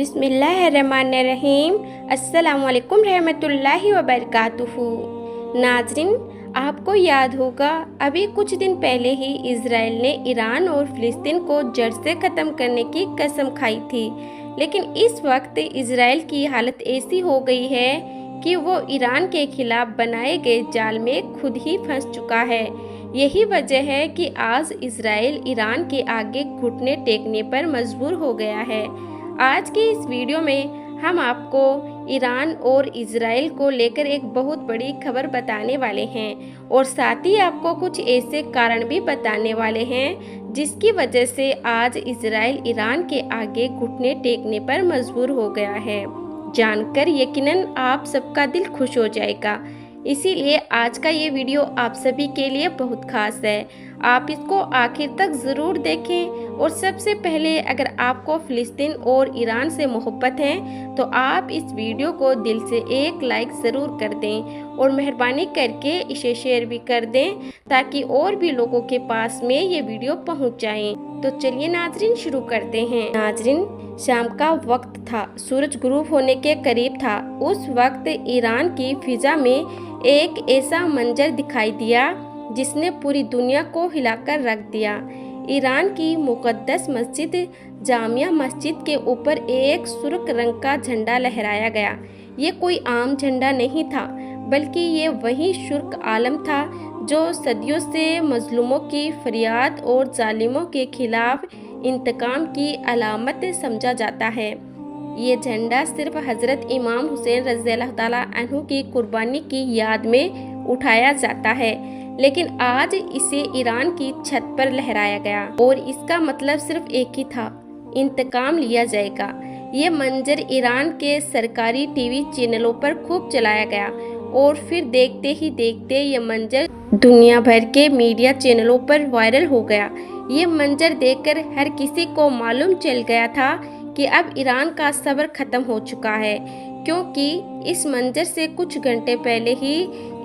बिस्मिल्लाहिर्रहमानिर्रहीम। अस्सलामुअलैकुम रहमतुल्लाहि व बरकातुहू। नाज़रीन, आपको याद होगा अभी कुछ दिन पहले ही इज़राइल ने ईरान और फ़िलिस्तीन को जड़ से ख़त्म करने की कसम खाई थी, लेकिन इस वक्त इज़राइल की हालत ऐसी हो गई है कि वो ईरान के खिलाफ बनाए गए जाल में खुद ही फंस चुका है। यही वजह है कि आज इज़राइल ईरान के आगे घुटने टेकने पर मजबूर हो गया है। आज की इस वीडियो में हम आपको ईरान और इज़राइल को लेकर एक बहुत बड़ी खबर बताने वाले हैं और साथ ही आपको कुछ ऐसे कारण भी बताने वाले हैं जिसकी वजह से आज इज़राइल ईरान के आगे घुटने टेकने पर मजबूर हो गया है। जानकर यकीनन आप सबका दिल खुश हो जाएगा, इसीलिए आज का ये वीडियो आप सभी के लिए बहुत खास है। आप इसको आखिर तक ज़रूर देखें और सबसे पहले अगर आपको फ़िलिस्तीन और ईरान से मोहब्बत है तो आप इस वीडियो को दिल से एक लाइक ज़रूर कर दें और मेहरबानी करके इसे शेयर भी कर दें ताकि और भी लोगों के पास में ये वीडियो पहुंच जाए। तो चलिए नाजरीन शुरू करते हैं। नाजरीन, शाम का वक्त था, सूरज गुरूब होने के करीब था। उस वक्त ईरान की फिजा में एक ऐसा मंजर दिखाई दिया जिसने पूरी दुनिया को हिलाकर रख दिया। ईरान की मुक़द्दस मस्जिद जामिया मस्जिद के ऊपर एक सुर्ख रंग का झंडा लहराया गया। ये कोई आम झंडा नहीं था, बल्कि ये वही सुर्ख आलम था जो सदियों से मजलूमों की फरियाद और जालिमों के खिलाफ इंतकाम की अलामत समझा जाता है। ये झंडा सिर्फ हज़रत इमाम हुसैन रज़ियल्लाहु ताला अन्हु की कुर्बानी की याद में उठाया जाता है, लेकिन आज इसे ईरान की छत पर लहराया गया और इसका मतलब सिर्फ एक ही था, इंतकाम लिया जाएगा। ये मंजर ईरान के सरकारी टीवी चैनलों पर खूब चलाया गया और फिर देखते ही देखते ये मंजर दुनिया भर के मीडिया चैनलों पर वायरल हो गया। ये मंजर देखकर हर किसी को मालूम चल गया था कि अब ईरान का सब्र ख़त्म हो चुका है, क्योंकि इस मंजर से कुछ घंटे पहले ही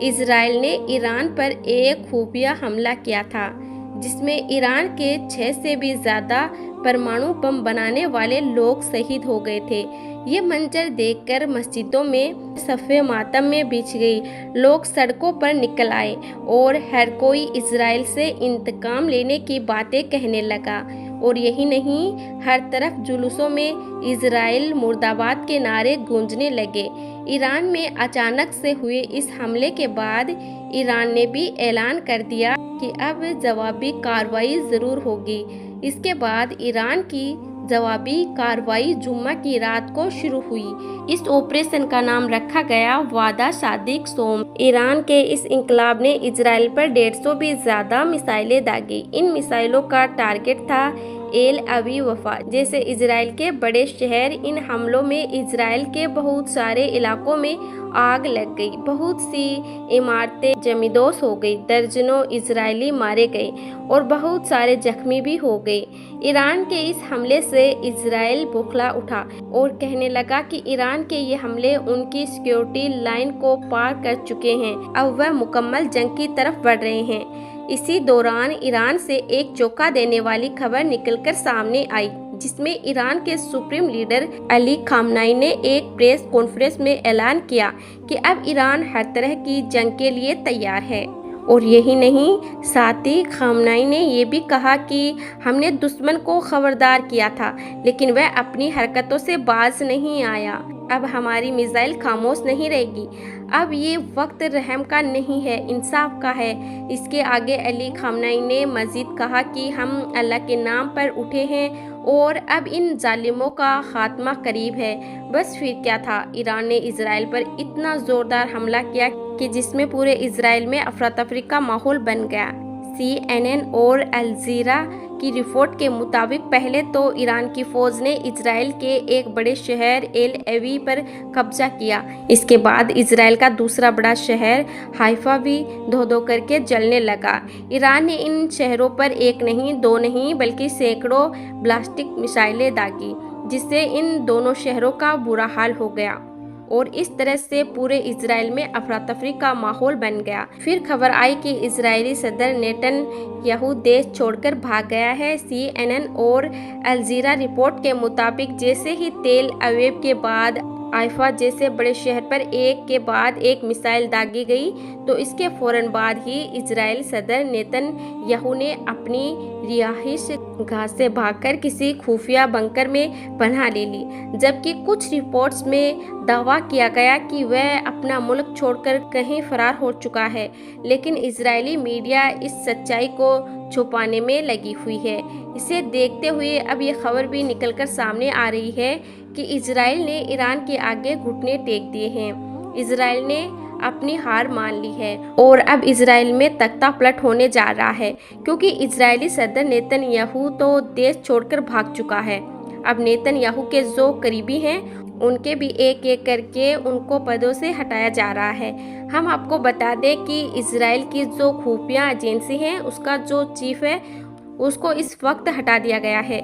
इज़राइल ने ईरान पर एक खुफिया हमला किया था जिसमें ईरान के 6 से भी ज़्यादा परमाणु बम बनाने वाले लोग शहीद हो गए थे। ये मंजर देखकर मस्जिदों में सफ़े मातम में बिछ गई, लोग सड़कों पर निकल आए और हर कोई इज़राइल से इंतकाम लेने की बातें कहने लगा। और यही नहीं, हर तरफ जुलूसों में इज़राइल मुर्दाबाद के नारे गूंजने लगे। ईरान में अचानक से हुए इस हमले के बाद ईरान ने भी ऐलान कर दिया कि अब जवाबी कार्रवाई ज़रूर होगी। इसके बाद ईरान की जवाबी कार्रवाई जुम्मा की रात को शुरू हुई। इस ऑपरेशन का नाम रखा गया वादा सादिक सोम। ईरान के इस इंकलाब ने इजराइल पर 150 भी ज़्यादा मिसाइलें दागी। इन मिसाइलों का टारगेट था एल अवी वफा जैसे इजराइल के बड़े शहर। इन हमलों में इजराइल के बहुत सारे इलाकों में आग लग गई, बहुत सी इमारतें जमींदोज हो गई, दर्जनों इजरायली मारे गए और बहुत सारे जख्मी भी हो गए। ईरान के इस हमले से इजराइल बौखला उठा और कहने लगा कि ईरान के ये हमले उनकी सिक्योरिटी लाइन को पार कर चुके हैं, अब वह मुकम्मल जंग की तरफ बढ़ रहे हैं। इसी दौरान ईरान से एक चौंका देने वाली खबर निकलकर सामने आई, जिसमें ईरान के सुप्रीम लीडर अली खामनाई ने एक प्रेस कॉन्फ्रेंस में ऐलान किया कि अब ईरान हर तरह की जंग के लिए तैयार है। और यही नहीं, साथ ही खामनाई ने ये भी कहा कि हमने दुश्मन को खबरदार किया था, लेकिन वह अपनी हरकतों से बाज नहीं आया। अब हमारी मिसाइल खामोश नहीं रहेगी। अब ये वक्त रहम का नहीं है, इंसाफ का है। इसके आगे अली खामनाई ने मजीद कहा कि हम अल्लाह के नाम पर उठे हैं और अब इन जालिमों का खात्मा करीब है। बस फिर क्या था, ईरान ने इजराइल पर इतना ज़ोरदार हमला किया कि जिसमें पूरे इजराइल में अफरा तफरी का माहौल बन गया। CNN और अल जज़ीरा की रिपोर्ट के मुताबिक पहले तो ईरान की फ़ौज ने इजराइल के एक बड़े शहर एल अवी पर कब्जा किया। इसके बाद इजराइल का दूसरा बड़ा शहर हाइफा भी धो धो करके जलने लगा। ईरान ने इन शहरों पर एक नहीं, दो नहीं, बल्कि सैकड़ों बैलिस्टिक मिसाइलें दागी, जिससे इन दोनों शहरों का बुरा हाल हो गया। और इस तरह से पूरे इजराइल में अफरा तफरी का माहौल बन गया। फिर खबर आई कि इजरायली सदर नेतन्याहू देश छोड़कर भाग गया है। CNN और अल जज़ीरा रिपोर्ट के मुताबिक जैसे ही तेल अवीव के बाद हाइफा जैसे बड़े शहर पर एक के बाद एक मिसाइल दागी गई, तो इसके फौरन बाद ही इजराइल सदर नेतन्याहू ने अपनी रिहाइश गाह से भागकर किसी खुफिया बंकर में पनाह ले ली, जबकि कुछ रिपोर्ट्स में दावा किया गया कि वह अपना मुल्क छोड़कर कहीं फरार हो चुका है। लेकिन इजरायली मीडिया इस सच्चाई को छुपाने में लगी हुई है। इसे देखते हुए अब ये खबर भी निकलकर सामने आ रही है कि इजराइल ने ईरान के आगे घुटने टेक दिए हैं। इजराइल ने अपनी हार मान ली है और अब इजराइल में तख्ता पलट होने जा रहा है, क्योंकि इजरायली सदर नेतन्याहू तो देश छोड़कर भाग चुका है। अब नेतन्याहू के जो करीबी हैं उनके भी एक एक करके उनको पदों से हटाया जा रहा है। हम आपको बता दें कि इजराइल की जो खुफिया एजेंसी है उसका जो चीफ है उसको इस वक्त हटा दिया गया है,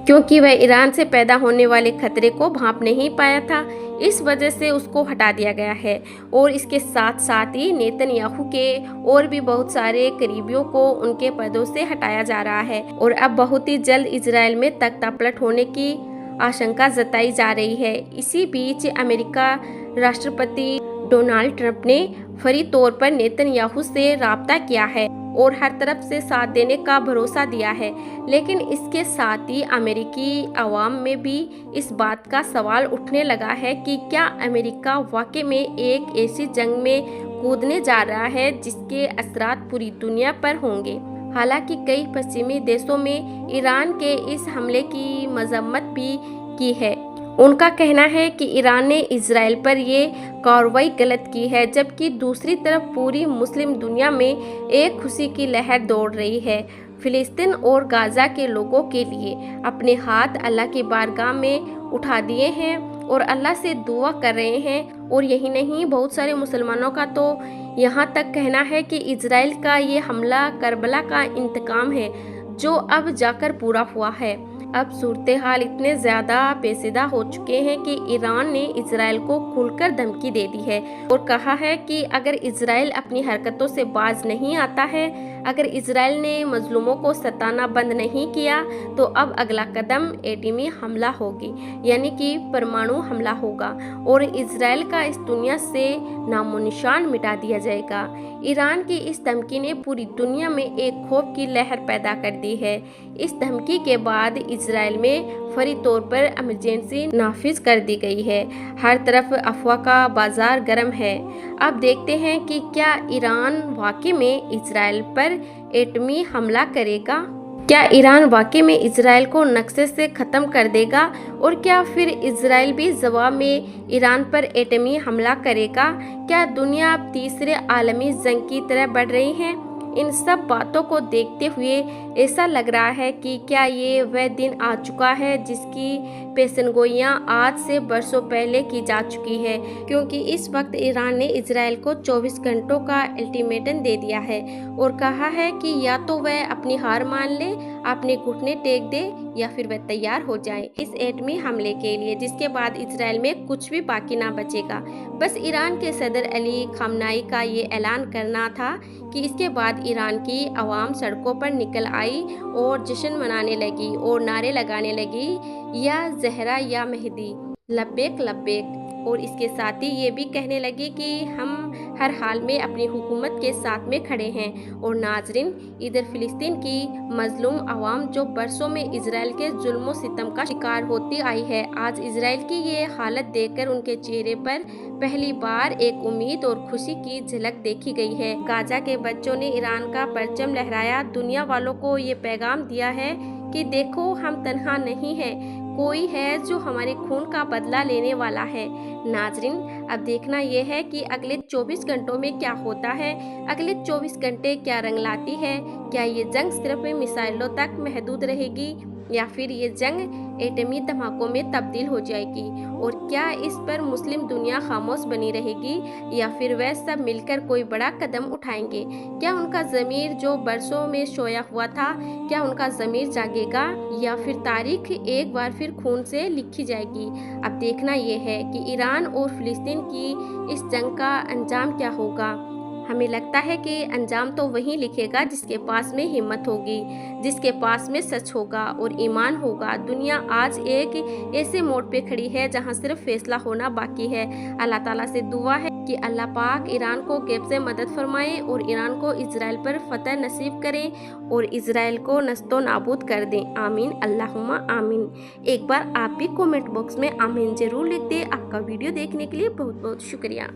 क्योंकि वह ईरान से पैदा होने वाले खतरे को भांप नहीं पाया था। इस वजह से उसको हटा दिया गया है और इसके साथ साथ ही नेतन्याहू के और भी बहुत सारे करीबियों को उनके पदों से हटाया जा रहा है और अब बहुत ही जल्द इजराइल में तख्ता पलट होने की आशंका जताई जा रही है। इसी बीच अमेरिका राष्ट्रपति डोनाल्ड ट्रंप ने फौरी तौर पर नेतन्याहू से राब्ता किया है और हर तरफ से साथ देने का भरोसा दिया है। लेकिन इसके साथ ही अमेरिकी अवाम में भी इस बात का सवाल उठने लगा है कि क्या अमेरिका वाकई में एक ऐसी जंग में कूदने जा रहा है जिसके असरात पूरी दुनिया पर होंगे। हालांकि कई पश्चिमी देशों में ईरान के इस हमले की मजम्मत भी की है। उनका कहना है कि ईरान ने इजराइल पर ये कार्रवाई गलत की है, जबकि दूसरी तरफ पूरी मुस्लिम दुनिया में एक खुशी की लहर दौड़ रही है। फिलिस्तीन और गाजा के लोगों के लिए अपने हाथ अल्लाह की बारगाह में उठा दिए हैं और अल्लाह से दुआ कर रहे हैं। और यही नहीं, बहुत सारे मुसलमानों का तो यहाँ तक कहना है कि इजराइल का ये हमला करबला का इंतकाम है जो अब जाकर पूरा हुआ है। अब सूरत हाल इतने ज़्यादा पेचीदा हो चुके हैं कि ईरान ने इजराइल को खुलकर धमकी दे दी है और कहा है कि अगर इजराइल अपनी हरकतों से बाज नहीं आता है, अगर इजराइल ने मजलूमों को सताना बंद नहीं किया, तो अब अगला कदम एटमी हमला होगी, यानी कि परमाणु हमला होगा और इजराइल का इस दुनिया से नामो निशान मिटा दिया जाएगा। ईरान की इस धमकी ने पूरी दुनिया में एक खौफ की लहर पैदा कर दी है। इस धमकी के बाद इजराइल में फौरी तौर पर इमरजेंसी नाफिज कर दी गई है। हर तरफ अफवाह का बाजार गर्म है। अब देखते हैं कि क्या ईरान वाकई में इजराइल पर एटमी हमला करेगा। क्या ईरान वाकई में इजराइल को नक्शे से ख़त्म कर देगा और क्या फिर इजराइल भी जवाब में ईरान पर एटमी हमला करेगा। क्या दुनिया अब तीसरे आलमी जंग की तरह बढ़ रही है। इन सब बातों को देखते हुए ऐसा लग रहा है कि क्या ये वह दिन आ चुका है जिसकी पेशेनगोइयाँ आज से बरसों पहले की जा चुकी है, क्योंकि इस वक्त ईरान ने इजराइल को 24 घंटों का अल्टीमेटम दे दिया है और कहा है कि या तो वह अपनी हार मान ले, अपने घुटने टेक दे, या फिर वह तैयार हो जाए इस एटमी हमले के लिए, जिसके बाद इजराइल में कुछ भी बाकी ना बचेगा। बस ईरान के सदर अली खामनाई का ये ऐलान करना था कि इसके बाद ईरान की आवाम सड़कों पर निकल आई और जश्न मनाने लगी और नारे लगाने लगी, या जहरा या मेहदी, लब्बैक लब्बैक। और इसके साथ ही ये भी कहने लगी कि हम हर हाल में अपनी हुकूमत के साथ में खड़े हैं। और नाजरीन, इधर फिलिस्तीन की मजलूम आवाम जो बरसों में इजराइल के जुल्म सितम का शिकार होती आई है, आज इजराइल की ये हालत देखकर उनके चेहरे पर पहली बार एक उम्मीद और खुशी की झलक देखी गई है। गाजा के बच्चों ने ईरान का परचम लहराया, दुनिया वालों को ये पैगाम दिया है कि देखो, हम तन्हा नहीं हैं, कोई है जो हमारे खून का बदला लेने वाला है। नाजरीन, अब देखना यह है कि अगले 24 घंटों में क्या होता है, अगले 24 घंटे क्या रंग लाती है। क्या ये जंग सिर्फ मिसाइलों तक महदूद रहेगी या फिर ये जंग एटमी धमाकों में तब्दील हो जाएगी? और क्या इस पर मुस्लिम दुनिया खामोश बनी रहेगी या फिर वह सब मिलकर कोई बड़ा कदम उठाएंगे? क्या उनका ज़मीर जो बरसों में सोया हुआ था, क्या उनका ज़मीर जागेगा या फिर तारीख एक बार फिर खून से लिखी जाएगी? अब देखना यह है कि ईरान और फिलिस्तीन की इस जंग का अंजाम क्या होगा। हमें लगता है कि अंजाम तो वही लिखेगा जिसके पास में हिम्मत होगी, जिसके पास में सच होगा और ईमान होगा। दुनिया आज एक ऐसे मोड़ पे खड़ी है जहां सिर्फ फैसला होना बाकी है। अल्लाह ताला से दुआ है कि अल्लाह पाक ईरान को गैब से मदद फरमाए और ईरान को इजराइल पर फतह नसीब करें और इजराइल को नस्तो नाबूद कर दें। आमीन अल्लाहुम्मा आमीन। एक बार आप भी कमेंट बॉक्स में आमीन ज़रूर लिख दें। आपका वीडियो देखने के लिए बहुत बहुत शुक्रिया।